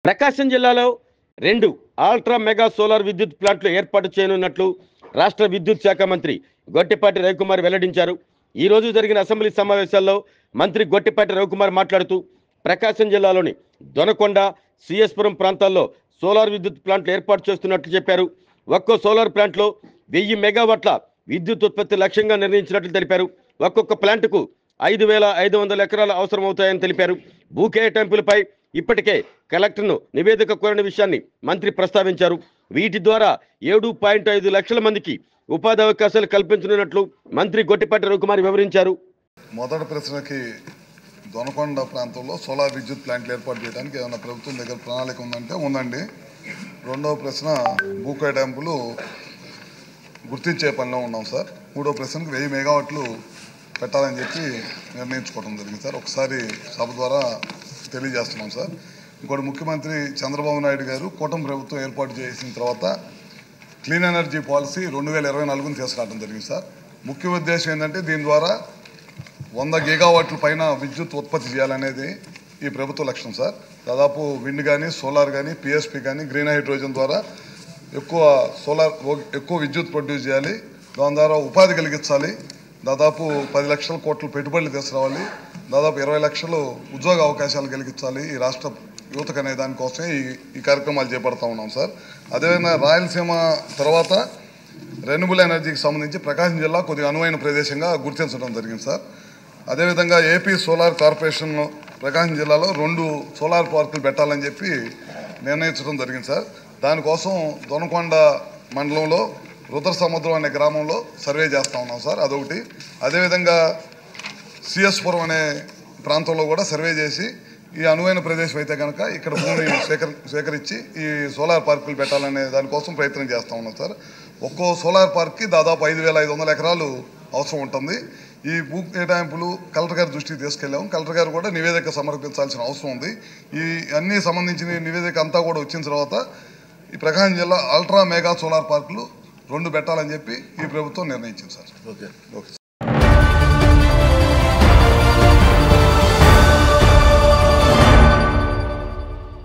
ప్రకాశం జిల్లాలో 2 ultra mega solar విద్యుత్ ప్లాంట్లు ఏర్పాటు చేయనున్నట్లు రాష్ట్ర విద్యుత్ శాఖ మంత్రి గొట్టిపాటి రవికుమార్ వెల్లడించారు. ఈ రోజు జరిగిన అసెంబ్లీ సమావేశాల్లో మంత్రి గొట్టిపాటి రవికుమార్ మాట్లాడుతూ ప్రకాశం జిల్లాలోని దొనకొండ, సిఎస్పురం ప్రాంతాల్లో సోలార్ విద్యుత్ ప్లాంట్లు ఏర్పాటు చేస్తున్నట్లు చెప్పారు. ఒక్కో సోలార్ ప్లాంట్లో 1000 మెగావాట్ల విద్యుత్ ఉత్పత్తి లక్ష్యంగా నిర్ణయించినట్లు తెలిపారు. ఒక్కొక్క ప్లాంటుకు 5500 ఎకరాలు అవసరమవుతాయని తెలిపారు. భూ కేటాయింపులపై ఇప్పటికే కలెక్టర్ను నివేదిక కోరిన విషయాన్ని మంత్రి ప్రస్తావించారు. వీటి ద్వారా 7.5 లక్షల మందికి ఉపాధి అవకాశాలు కల్పించనున్నట్లు మంత్రి గొట్టిపాటి రవికుమార్ వివరించారు. మొదటి ప్రశ్నకి దొనకొండ ప్రాంతంలో సోలార్ విద్యుత్ ప్లాంట్లు ఏర్పాటు చేయడానికి ఏమైనా ప్రభుత్వం దగ్గర ప్రణాళిక ఉందంటే ఉందండి. రెండవ ప్రశ్న భూ కేటాయింపులు గుర్తించే పనిలో ఉన్నాం సార్. మూడో ప్రశ్నకు 1000 మెగావాట్లు పెట్టాలని చెప్పి నిర్ణయించుకోవడం జరిగింది సార్. ఒకసారి సభ ద్వారా తెలియజేస్తున్నాం సార్. ఇంకోటి, ముఖ్యమంత్రి చంద్రబాబు నాయుడు గారు కూటమి ప్రభుత్వం ఏర్పాటు చేసిన తర్వాత క్లీన్ ఎనర్జీ పాలసీ 2024ని తీసుకురావడం జరిగింది సార్. ముఖ్య ఉద్దేశం ఏంటంటే దీని ద్వారా 100 గిగావాట్ల పైన విద్యుత్ ఉత్పత్తి చేయాలనేది ఈ ప్రభుత్వ లక్ష్యం సార్. దాదాపు విండ్ కానీ, సోలార్ కానీ, పిఎస్పి కానీ, గ్రీన్ హైడ్రోజన్ ద్వారా ఎక్కువ విద్యుత్ ప్రొడ్యూస్ చేయాలి. దాని ద్వారా ఉపాధి కలిగించాలి. దాదాపు 10 లక్షల కోట్ల పెట్టుబడులు తీసుకురావాలి. దాదాపు 20 లక్షలు ఉద్యోగ అవకాశాలు కలిగించాలి ఈ రాష్ట్ర యువతకు అనే దానికోసమే ఈ కార్యక్రమాలు చేపడతా ఉన్నాం సార్. అదేవిధంగా రాయలసీమ తర్వాత రెన్యూబుల్ ఎనర్జీకి సంబంధించి ప్రకాశం జిల్లా కొద్దిగా అనువైన ప్రదేశంగా గుర్తించడం జరిగింది సార్. అదేవిధంగా ఏపీ సోలార్ కార్పొరేషన్ ప్రకాశం జిల్లాలో 2 సోలార్ పార్కులు పెట్టాలని చెప్పి నిర్ణయించడం జరిగింది సార్. దానికోసం దొనకొండ మండలంలో రుద్ర సముద్రం అనే గ్రామంలో సర్వే చేస్తూ ఉన్నాం సార్. అదొకటి. అదేవిధంగా సిఎస్పురం అనే ప్రాంతంలో కూడా సర్వే చేసి ఈ అనువైన ప్రదేశం అయితే కనుక ఇక్కడ భూమిని సేకరించి ఈ సోలార్ పార్కులు పెట్టాలనే దానికోసం ప్రయత్నం చేస్తూ ఉన్నాం సార్. ఒక్కో సోలార్ పార్క్కి దాదాపు 5500 ఎకరాలు అవసరం ఉంటుంది. ఈ భూ కేటాయింపులు కలెక్టర్ గారి దృష్టికి తీసుకెళ్ళాము. కలెక్టర్ గారు కూడా నివేదిక సమర్పించాల్సిన అవసరం ఉంది. ఈ అన్ని సంబంధించిన నివేదిక అంతా కూడా వచ్చిన తర్వాత ఈ ప్రకాశం జిల్లా అల్ట్రా మెగా సోలార్ పార్కులు 2 పెట్టాలని చెప్పి ఈ ప్రభుత్వం నిర్ణయించింది సార్. ఓకే.